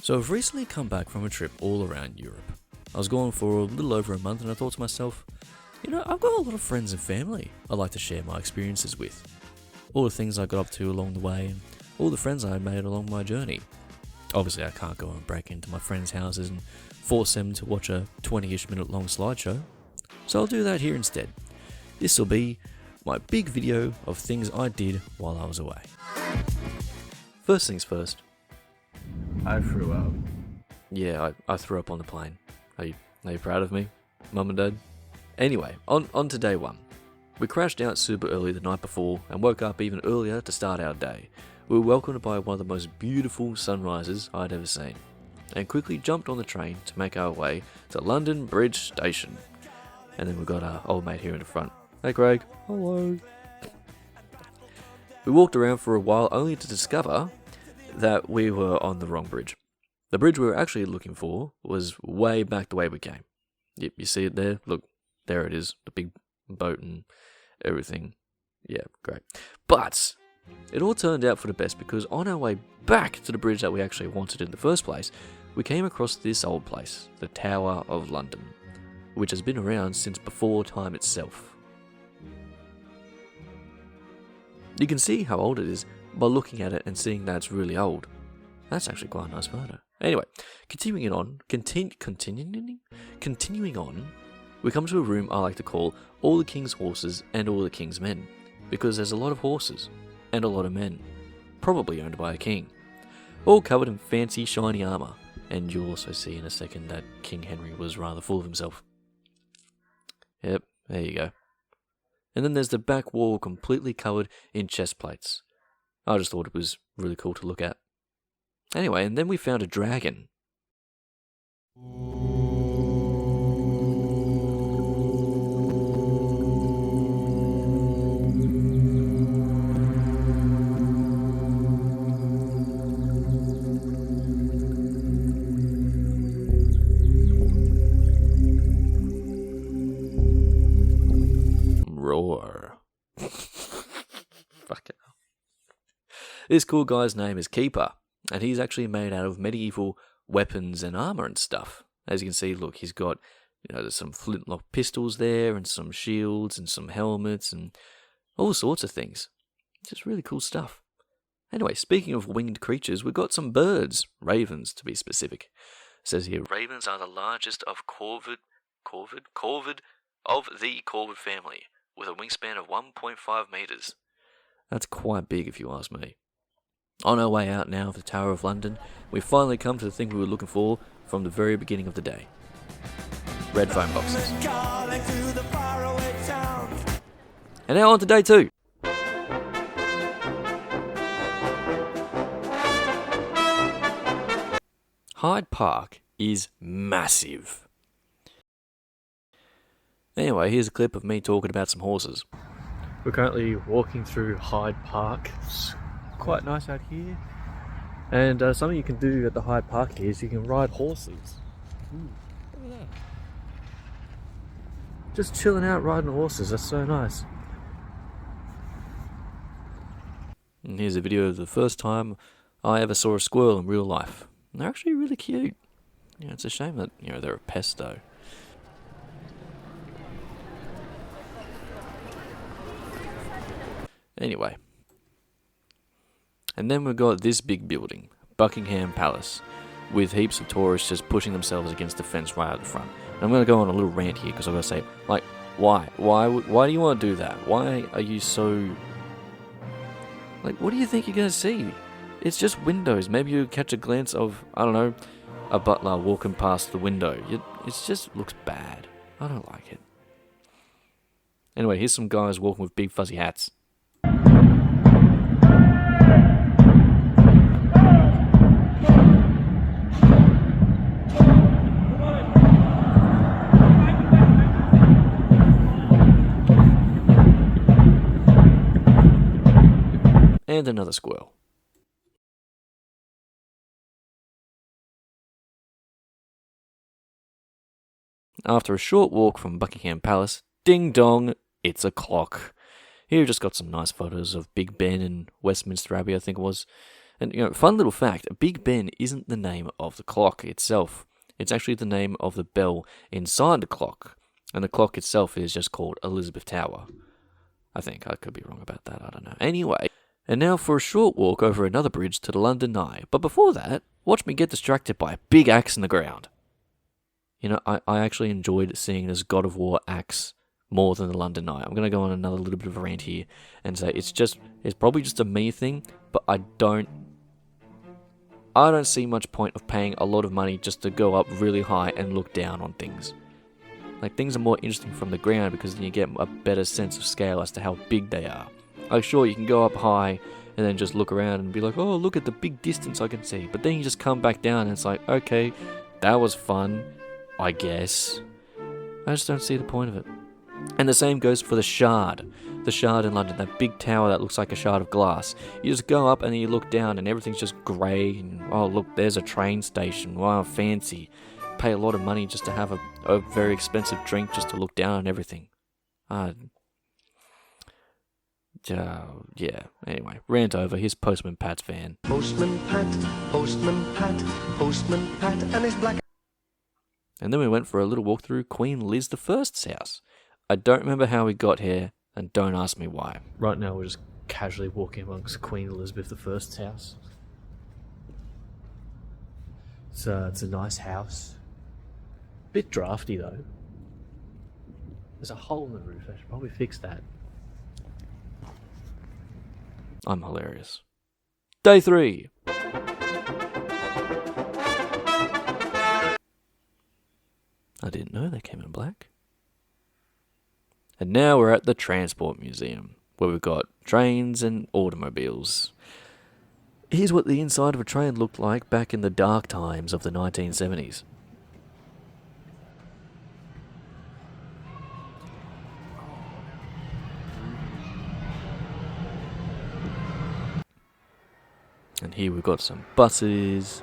So I've recently come back from a trip all around Europe. I was gone for a little over a month and I thought to myself, I've got a lot of friends and family I'd like to share my experiences with. All the things I got up to along the way and all the friends I had made along my journey. Obviously I can't go and break into my friends' houses and force them to watch a 20-ish minute long slideshow. So I'll do that here instead. This will be my big video of things I did while I was away. First things first. I threw up. Yeah, I threw up on the plane. Are you proud of me, Mum and Dad? Anyway, on to day one. We crashed out super early the night before and woke up even earlier to start our day. We were welcomed by one of the most beautiful sunrises I'd ever seen, and quickly jumped on the train to make our way to London Bridge Station. And then we got our old mate here in the front. Hey Craig. Hello. We walked around for a while only to discover that we were on the wrong bridge. The bridge we were actually looking for was way back the way we came. Yep, you see it there? Look, there it is. The big boat and everything. Yeah, great. But it all turned out for the best because on our way back to the bridge that we actually wanted in the first place, we came across this old place, the Tower of London, which has been around since before time itself. You can see how old it is by looking at it and seeing that it's really old. That's actually quite a nice photo. Anyway, continuing on, we come to a room I like to call All the King's Horses and All the King's Men, because there's a lot of horses and a lot of men, probably owned by a king, all covered in fancy shiny armour, and you'll also see in a second that King Henry was rather full of himself. Yep, there you go. And then there's the back wall completely covered in chest plates. I just thought it was really cool to look at. Anyway, and then we found a dragon. Roar. Fuck it. This cool guy's name is Keeper, and he's actually made out of medieval weapons and armor and stuff. As you can see, look, he's got, there's some flintlock pistols there, and some shields, and some helmets, and all sorts of things. Just really cool stuff. Anyway, speaking of winged creatures, we've got some birds, ravens to be specific. It says here, ravens are the largest of the corvid family, with a wingspan of 1.5 meters. That's quite big if you ask me. On our way out now of the Tower of London, we finally come to the thing we were looking for from the very beginning of the day. Red phone boxes. And now on to day two. Hyde Park is massive. Anyway, here's a clip of me talking about some horses. We're currently walking through Hyde Park. It's quite nice out here. And something you can do at the Hyde Park here is you can ride horses. Ooh, look at that. Just chilling out riding horses, that's so nice. And here's a video of the first time I ever saw a squirrel in real life. And they're actually really cute. It's a shame that, they're a pest though. Anyway. And then we've got this big building, Buckingham Palace, with heaps of tourists just pushing themselves against the fence right out the front. And I'm going to go on a little rant here because I've got to say, why? Why do you want to do that? Why are you so... what do you think you're going to see? It's just windows. Maybe you catch a glance of, I don't know, a butler walking past the window. It just looks bad. I don't like it. Anyway, here's some guys walking with big fuzzy hats. And another squirrel. After a short walk from Buckingham Palace, ding dong, it's a clock. Here we've just got some nice photos of Big Ben in Westminster Abbey, I think it was. And, fun little fact, Big Ben isn't the name of the clock itself. It's actually the name of the bell inside the clock. And the clock itself is just called Elizabeth Tower. I think. I could be wrong about that. I don't know. Anyway, and now for a short walk over another bridge to the London Eye. But before that, watch me get distracted by a big axe in the ground. I actually enjoyed seeing this God of War axe more than the London Eye. I'm going to go on another little bit of a rant here and say it's probably just a me thing, but I don't see much point of paying a lot of money just to go up really high and look down on things. Like, things are more interesting from the ground because then you get a better sense of scale as to how big they are. Like, sure, you can go up high and then just look around and be like, oh, look at the big distance I can see. But then you just come back down and it's like, okay, that was fun, I guess. I just don't see the point of it. And the same goes for the Shard. The Shard in London, that big tower that looks like a shard of glass. You just go up and then you look down and everything's just grey. And, oh, look, there's a train station. Wow, fancy. Pay a lot of money just to have a very expensive drink just to look down on everything. Yeah, anyway, rant over. Here's Postman Pat's van. Postman Pat, Postman Pat, Postman Pat, and his black... And then we went for a little walk through Queen Liz I's house. I don't remember how we got here, and don't ask me why. Right now we're just casually walking amongst Queen Elizabeth I's house. It's a nice house. Bit drafty though. There's a hole in the roof. I should probably fix that. I'm hilarious. Day 3. I didn't know they came in black. And now we're at the Transport Museum, where we've got trains and automobiles. Here's what the inside of a train looked like back in the dark times of the 1970s. And here we've got some buses.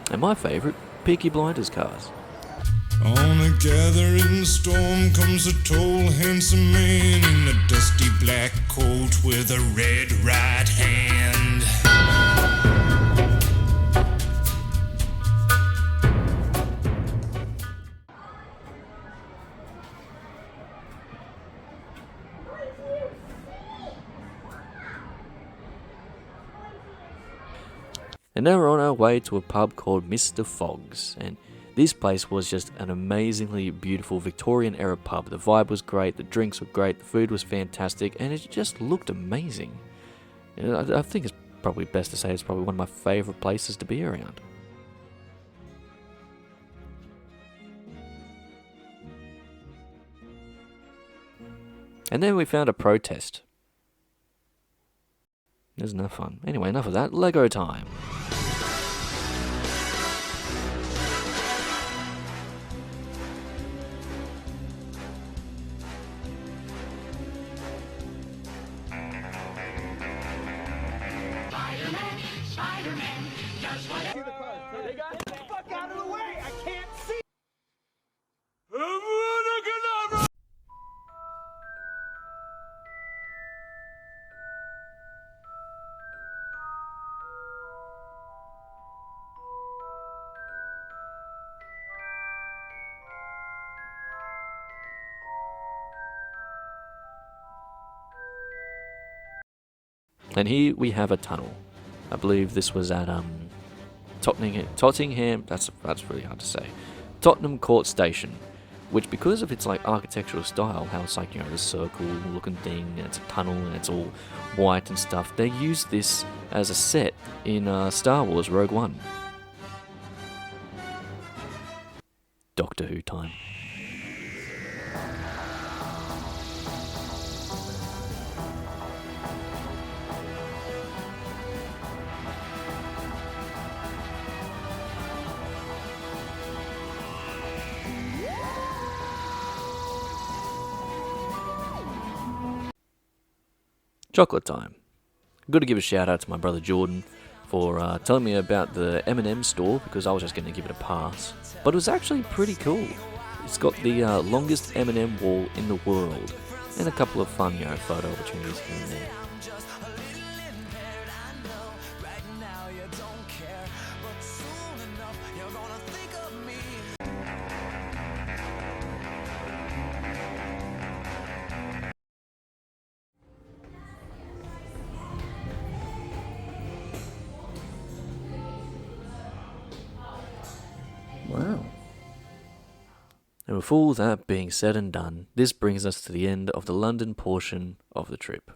And my favourite, Peaky Blinders cars. On a gathering storm comes a tall, handsome man in a dusty black coat with a red right hand. And now we're on our way to a pub called Mr. Fogg's, and this place was just an amazingly beautiful Victorian-era pub. The vibe was great, the drinks were great, the food was fantastic, and it just looked amazing. I think it's probably best to say it's probably one of my favourite places to be around. And then we found a protest. There's enough fun. Anyway, enough of that. Lego time. And here we have a tunnel. I believe this was at Tottenham. That's really hard to say. Tottenham Court Station, which, because of its like architectural style, how it's like, this circle-looking thing, and it's a tunnel and it's all white and stuff. They used this as a set in Star Wars Rogue One. Doctor Who time. Chocolate time. Got to give a shout out to my brother Jordan for telling me about the M&M store, because I was just going to give it a pass. But it was actually pretty cool. It's got the longest M&M wall in the world, and a couple of fun, photo opportunities here and there. Wow. And with all that being said and done, this brings us to the end of the London portion of the trip. So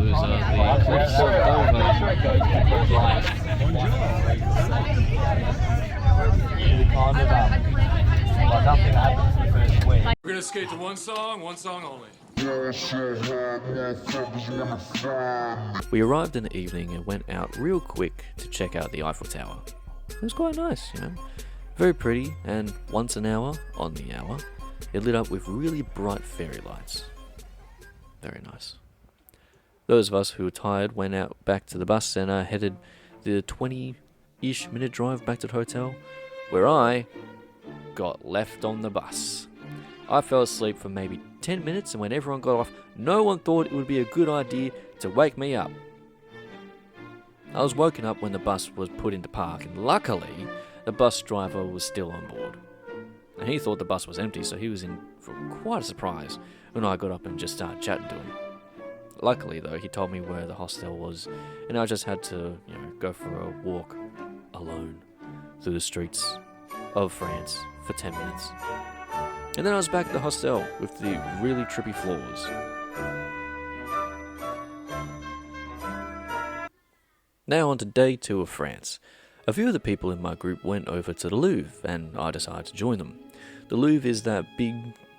those are the cliffs of Dover. We're gonna skate to one song only. We arrived in the evening and went out real quick to check out the Eiffel Tower. It was quite nice, very pretty, and once an hour, on the hour, it lit up with really bright fairy lights. Very nice. Those of us who were tired went out back to the bus centre, headed the 20-ish minute drive back to the hotel, where I got left on the bus. I fell asleep for maybe 10 minutes, and when everyone got off, no one thought it would be a good idea to wake me up. I was woken up when the bus was put into park, and luckily, the bus driver was still on board. And he thought the bus was empty, so he was in for quite a surprise when I got up and just started chatting to him. Luckily, though, he told me where the hostel was, and I just had to, go for a walk alone through the streets of France for 10 minutes. And then I was back at the hostel with the really trippy floors. Now on to day 2 of France. A few of the people in my group went over to the Louvre, and I decided to join them. The Louvre is that big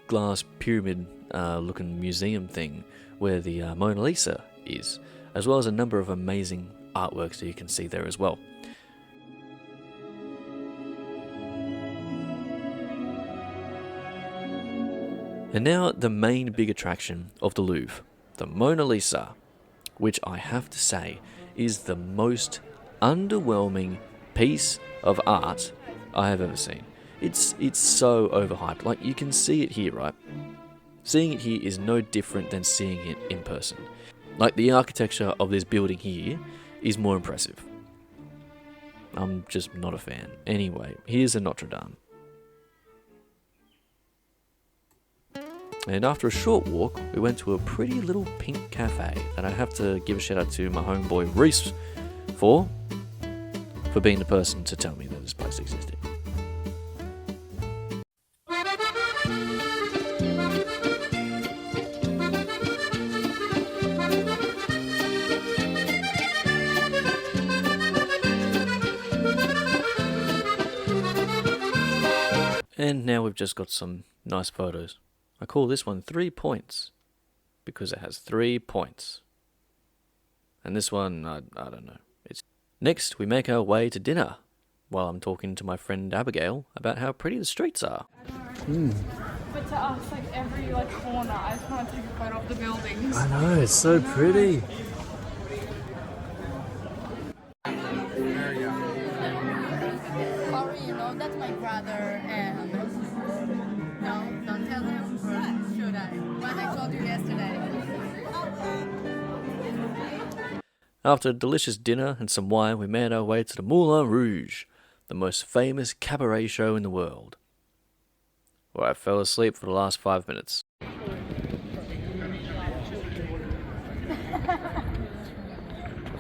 glass pyramid looking museum thing where the Mona Lisa is, as well as a number of amazing artworks that you can see there as well. And now the main big attraction of the Louvre, the Mona Lisa, which I have to say is the most underwhelming piece of art I have ever seen. It's so overhyped. Like, you can see it here, right? Seeing it here is no different than seeing it in person. Like, the architecture of this building here is more impressive. I'm just not a fan. Anyway, here's a Notre Dame. And after a short walk, we went to a pretty little pink cafe that I have to give a shout out to my homeboy Reese for being the person to tell me that this place existed. And now we've just got some nice photos. I call this one 3 points because it has 3 points. And this one, I don't know. Next, we make our way to dinner while I'm talking to my friend Abigail about how pretty the streets are. But to us, every corner, I just want to take a photo of the buildings. I know, it's so pretty. Sorry, that's my brother, and no, don't tell him, or should I? But I told you yesterday. After a delicious dinner and some wine, we made our way to the Moulin Rouge, the most famous cabaret show in the world, where I fell asleep for the last 5 minutes.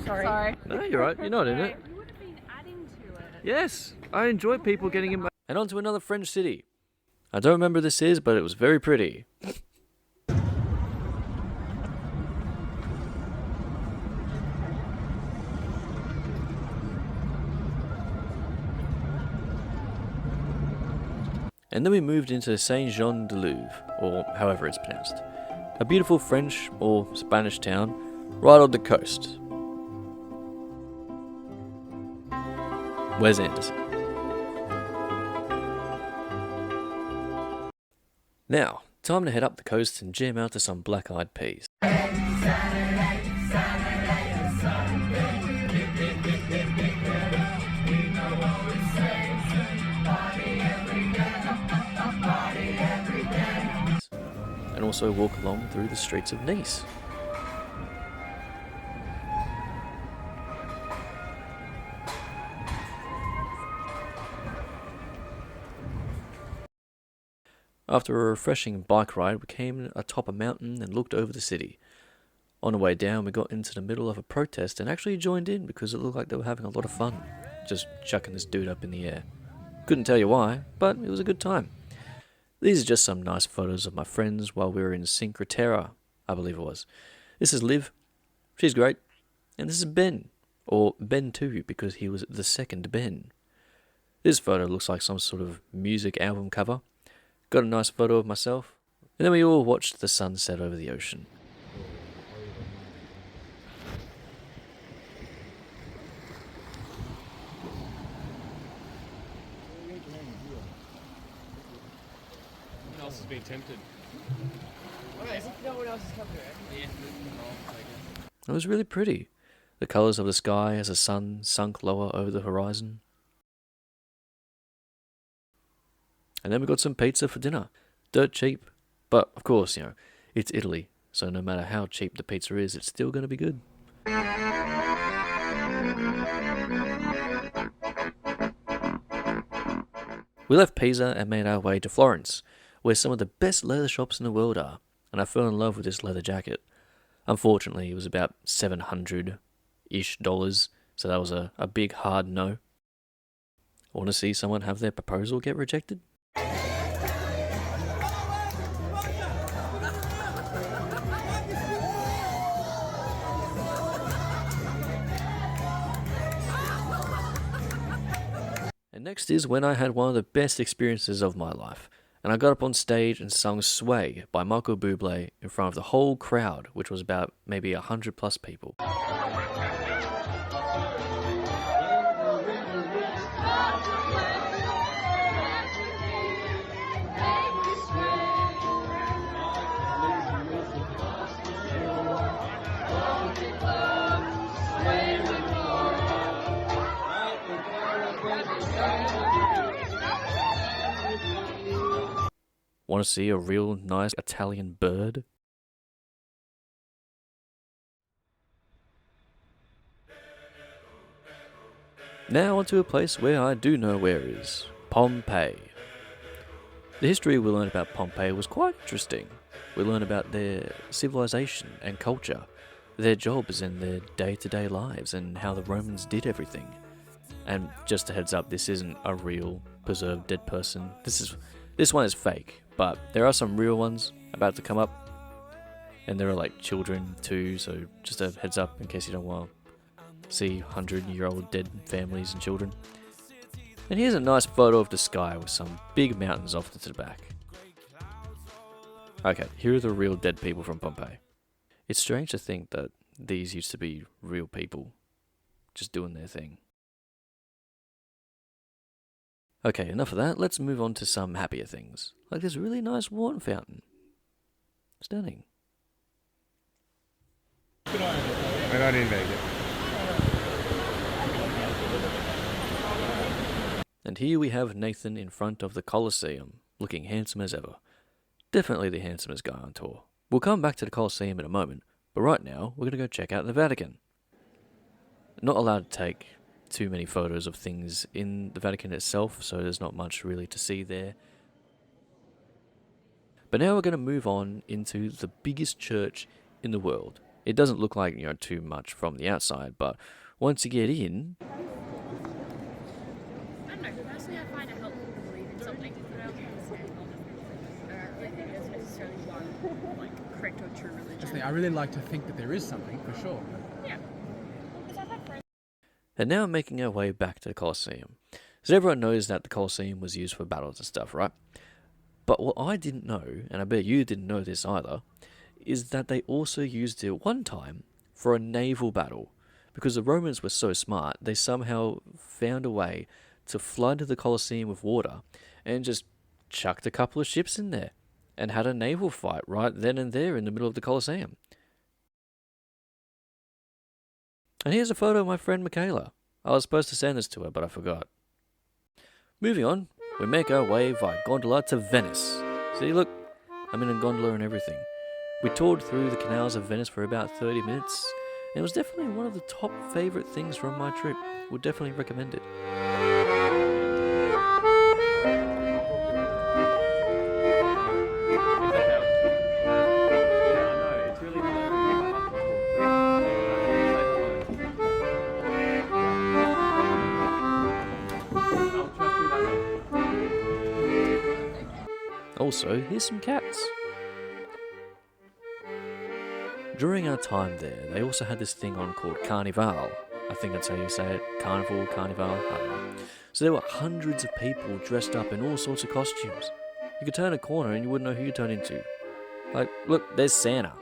Sorry. No, you're right. You're not in it. You would have been adding to it. Yes, I enjoy people getting in my... And on to another French city. I don't remember this is, but it was very pretty. And then we moved into Saint-Jean-de-Louvre, or however it's pronounced. A beautiful French or Spanish town right on the coast. Wes Anderson. Now, time to head up the coast and jam out to some Black Eyed Peas. And also walk along through the streets of Nice. After a refreshing bike ride, we came atop a mountain and looked over the city. On the way down, we got into the middle of a protest and actually joined in because it looked like they were having a lot of fun, just chucking this dude up in the air. Couldn't tell you why, but it was a good time. These are just some nice photos of my friends while we were in Cinque Terre, I believe it was. This is Liv. She's great. And this is Ben, or Ben 2 because he was the second Ben. This photo looks like some sort of music album cover. Got a nice photo of myself. And then we all watched the sun set over the ocean. Who else has been tempted? It was really pretty. The colours of the sky as the sun sunk lower over the horizon. And then we got some pizza for dinner. Dirt cheap. But, of course, it's Italy. So no matter how cheap the pizza is, it's still going to be good. We left Pisa and made our way to Florence, where some of the best leather shops in the world are. And I fell in love with this leather jacket. Unfortunately, it was about $700-ish, so that was a big hard no. Want to see someone have their proposal get rejected? And next is when I had one of the best experiences of my life, and I got up on stage and sung Sway by Michael Bublé in front of the whole crowd, which was about maybe 100 plus people. Want to see a real nice Italian bird? Now onto a place where I do know where is Pompeii. The history we learned about Pompeii was quite interesting. We learned about their civilization and culture, their jobs and their day-to-day lives, and how the Romans did everything. And just a heads up, this isn't a real preserved dead person. This one is fake, but there are some real ones about to come up, and there are like children too, so just a heads up in case you don't want to see 100-year-old dead families and children. And here's a nice photo of the sky with some big mountains off to the back. Okay, here are the real dead people from Pompeii. It's strange to think that these used to be real people, just doing their thing. Okay, enough of that. Let's move on to some happier things, like this really nice water fountain. Stunning. And I didn't make it. And here we have Nathan in front of the Colosseum, looking handsome as ever. Definitely the handsomest guy on tour. We'll come back to the Colosseum in a moment, but right now we're going to go check out the Vatican. Not allowed to take too many photos of things in the Vatican itself, so there's not much really to see there. But now we're going to move on into the biggest church in the world. It doesn't look like, too much from the outside, but once you get in... I don't know, personally I find it helpful to believe in something, but I don't understand all the I don't really think there's necessarily one, correct or true religion. I really like to think that there is something, for sure. Yeah. Because I've had friends. And now making our way back to the Colosseum. So everyone knows that the Colosseum was used for battles and stuff, right? But what I didn't know, and I bet you didn't know this either, is that they also used it one time for a naval battle. Because the Romans were so smart, they somehow found a way to flood the Colosseum with water and just chucked a couple of ships in there. and had a naval fight right then and there in the middle of the Colosseum. And here's a photo of my friend Michaela. I was supposed to send this to her, but I forgot. Moving on, we make our way via gondola to Venice. See, look, I'm in a gondola and everything. We toured through the canals of Venice for about 30 minutes, and it was definitely one of the top favourite things from my trip. Would definitely recommend it. Also, here's some cats. During our time there, they also had this thing on called Carnival. I think that's how you say it. Carnival, Carnival, I don't know. So there were hundreds of people dressed up in all sorts of costumes. You could turn a corner and you wouldn't know who you turned into. Like, look, there's Santa.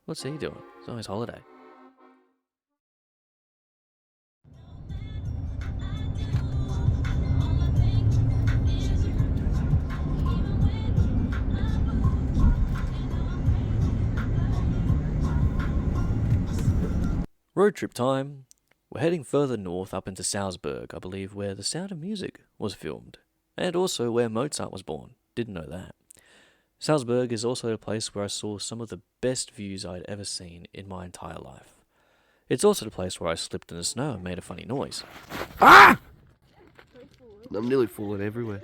What's he doing? It's on his holiday. Road trip time. We're heading further north up into Salzburg, I believe, where The Sound of Music was filmed. And also where Mozart was born. Didn't know that. Salzburg is also a place where I saw some of the best views I'd ever seen in my entire life. It's also the place where I slipped in the snow and made a funny noise. Ah! I'm nearly falling everywhere.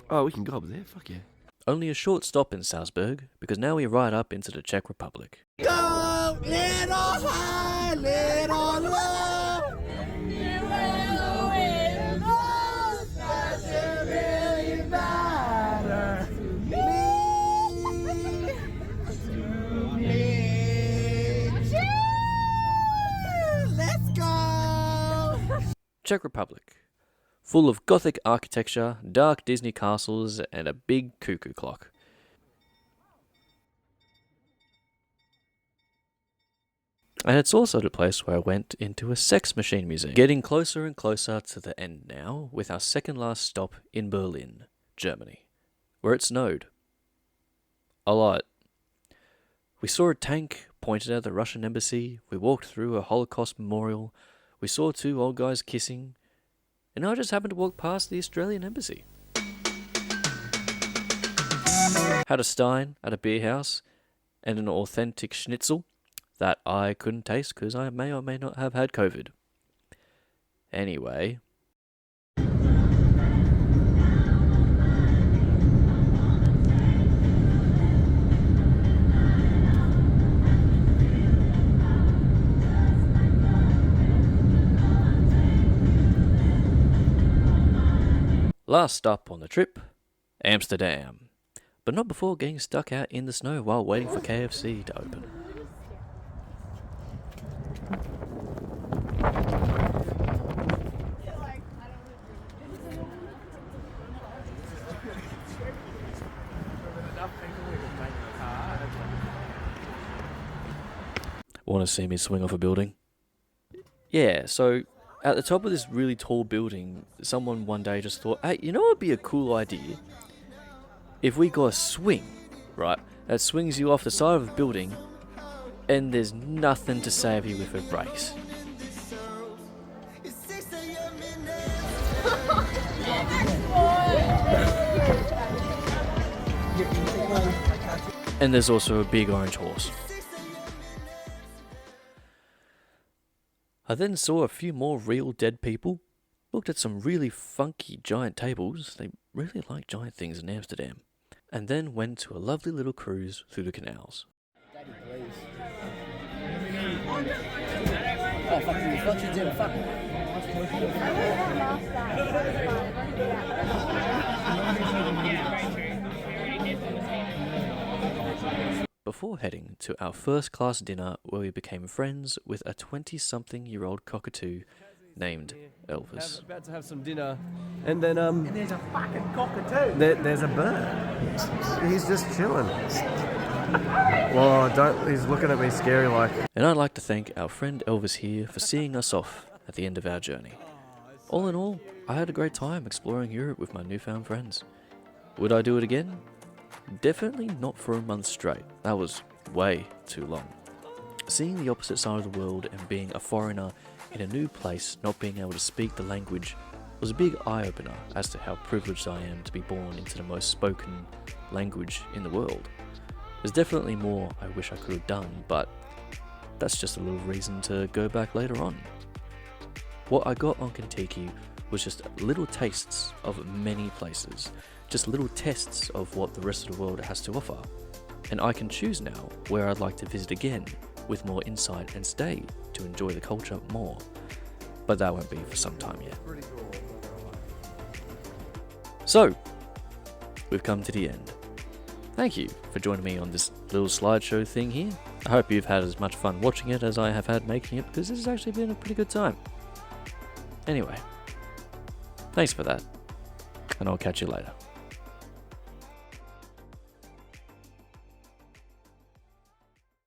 Oh, we can go up there? Fuck yeah. Only a short stop in Salzburg, because now we ride up into the Czech Republic. Go, little high, little low. Really matter to me. Let's go. Czech Republic. Full of Gothic architecture, dark Disney castles, and a big cuckoo clock. And it's also the place where I went into a sex machine museum. Getting closer and closer to the end now, with our second last stop in Berlin, Germany, where it snowed. A lot. We saw a tank pointed at the Russian embassy, we walked through a Holocaust memorial, we saw two old guys kissing, and I just happened to walk past the Australian embassy. Had a Stein at a beer house, and an authentic schnitzel that I couldn't taste because I may or may not have had COVID. Anyway. Last stop on the trip, Amsterdam. But not before getting stuck out in the snow while waiting for KFC to open. Want to see me swing off a building? Yeah, so at the top of this really tall building, someone one day just thought, hey, you know what would be a cool idea? If we got a swing, right, that swings you off the side of a building, and there's nothing to save you if it breaks. And there's also a big orange horse. I then saw a few more real dead people, looked at some really funky giant tables, they really like giant things in Amsterdam, and then went to a lovely little cruise through the canals. Daddy, please. Oh, fuck you, fuck you, Jim, fuck. Before heading to our first class dinner where we became friends with a 20-something-year-old cockatoo named Elvis. About to have some dinner, and then And there's a fucking cockatoo. there's a bird. He's just chilling. Well, don't. He's looking at me scary like. And I'd like to thank our friend Elvis here for seeing us off at the end of our journey. All in all, I had a great time exploring Europe with my newfound friends. Would I do it again? Definitely not for a month straight. That was way too long. Seeing the opposite side of the world and being a foreigner in a new place, not being able to speak the language, was a big eye-opener as to how privileged I am to be born into the most spoken language in the world. There's definitely more I wish I could have done, but that's just a little reason to go back later on. What I got on Kentucky was just little tastes of many places, just little tests of what the rest of the world has to offer. And I can choose now where I'd like to visit again with more insight and stay to enjoy the culture more. But that won't be for some time yet. So, we've come to the end. Thank you for joining me on this little slideshow thing here. I hope you've had as much fun watching it as I have had making it, because this has actually been a pretty good time. Anyway, thanks for that, and I'll catch you later.